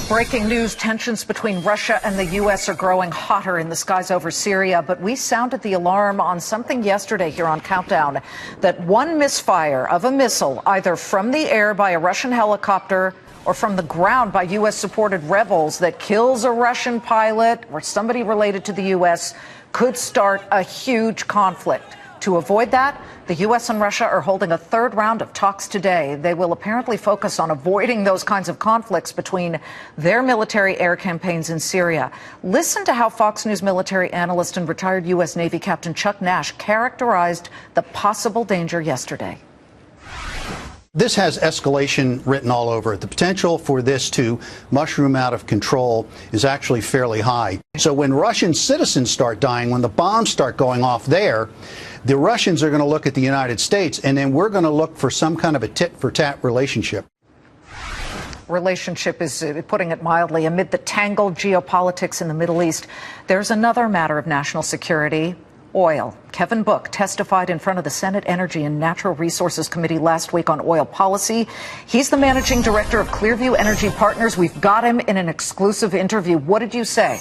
Breaking news, tensions between Russia and the U.S. are growing hotter in the skies over Syria, but we sounded the alarm on something yesterday here on Countdown, that one misfire of a missile, either from the air by a Russian helicopter or from the ground by U.S.-supported rebels, that kills a Russian pilot or somebody related to the U.S., could start a huge conflict. To avoid that, the U.S. and Russia are holding a third round of talks today. They will apparently focus on avoiding those kinds of conflicts between their military air campaigns in Syria. Listen to how Fox News military analyst and retired U.S. Navy Captain Chuck Nash characterized the possible danger yesterday. This has escalation written all over it. The potential for this to mushroom out of control is actually fairly high. So when Russian citizens start dying, when the bombs start going off there, the Russians are going to look at the United States, and then we're going to look for some kind of a tit-for-tat relationship. Relationship is, putting it mildly, amid the tangled geopolitics in the Middle East. There's another matter of national security. Oil. Kevin Book testified in front of the Senate Energy and Natural Resources Committee last week on oil policy. He's the managing director of Clearview Energy Partners. We've got him in an exclusive interview. What did you say?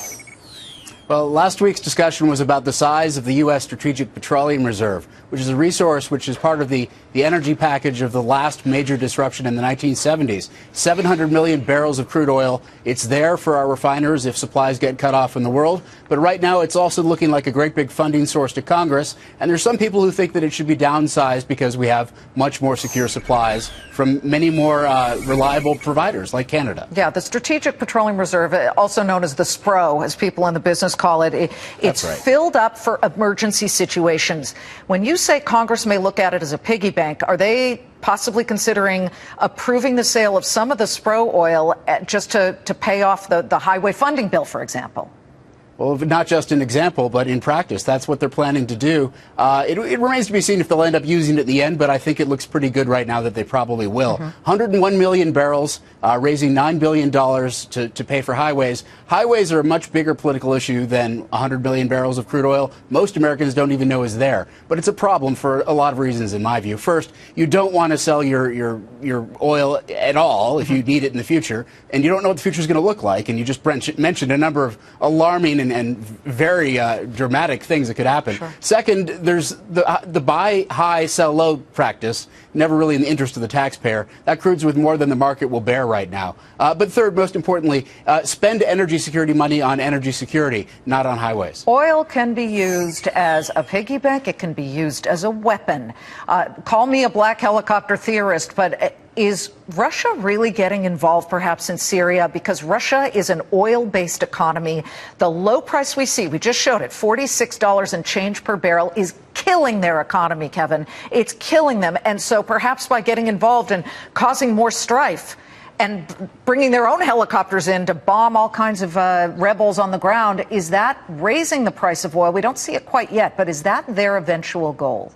Well, last week's discussion was about the size of the U.S. Strategic Petroleum Reserve, which is a resource which is part of the energy package of the last major disruption in the 1970s. 700 million barrels of crude oil. It's there for our refiners if supplies get cut off in the world. But right now, it's also looking like a great big funding source to Congress. And there's some people who think that it should be downsized because we have much more secure supplies from many more reliable providers like Canada. Yeah, the Strategic Petroleum Reserve, also known as the SPRO, as people in the business call it, it's right. Filled up for emergency situations. When you say Congress may look at it as a piggy bank, are they possibly considering approving the sale of some of the SPRO oil just to pay off the highway funding bill, for example? Well, not just an example, but in practice, that's what they're planning to do. It remains to be seen if they'll end up using it in the end, but I think it looks pretty good right now that they probably will. 101 million barrels, raising $9 billion to pay for highways. Highways are a much bigger political issue than 100 million barrels of crude oil. Most Americans don't even know is there. But it's a problem for a lot of reasons, in my view. First, you don't want to sell your oil at all if you need it in the future, and you don't know what the future is going to look like. And you just mentioned a number of alarming and very dramatic things that could happen. Sure. Second, there's the buy high, sell low practice, never really in the interest of the taxpayer. That crude's with more than the market will bear right now. But third, most importantly, spend energy security money on energy security, not on highways. Oil can be used as a piggy bank. It can be used as a weapon. Call me a black helicopter theorist, but is Russia really getting involved perhaps in Syria? Because Russia is an oil-based economy. The low price we see, we just showed it, $46 and change per barrel, is killing their economy, Kevin. It's killing them. And so perhaps by getting involved and causing more strife and bringing their own helicopters in to bomb all kinds of rebels on the ground, is that raising the price of oil? We don't see it quite yet, but is that their eventual goal?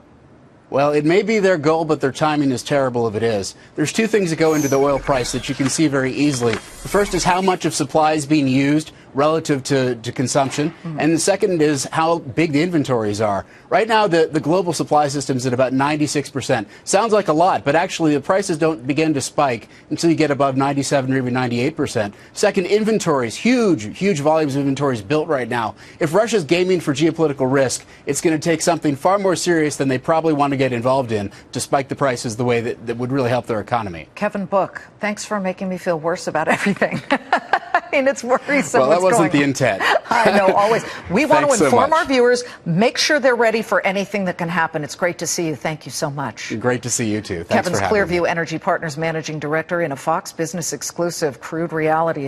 Well, it may be their goal, but their timing is terrible if it is. There's two things that go into the oil price that you can see very easily. The first is how much of supply is being used relative to consumption. And the second is how big the inventories are. Right now, the global supply system's at about 96%. Sounds like a lot, but actually the prices don't begin to spike until you get above 97 or even 98%. Second, inventories, huge volumes of inventories built right now. If Russia's gaming for geopolitical risk, it's going to take something far more serious than they probably want to get involved in to spike the prices the way that would really help their economy. Kevin Book, thanks for making me feel worse about everything. I mean, it's worrisome. Well, that wasn't the intent. I know, always. We want to inform our viewers, make sure they're ready for anything that can happen. It's great to see you. Thank you so much. Great to see you, too. Thanks Kevin's for having me. Clearview Energy Partners Managing Director in a Fox Business exclusive, Crude Realities.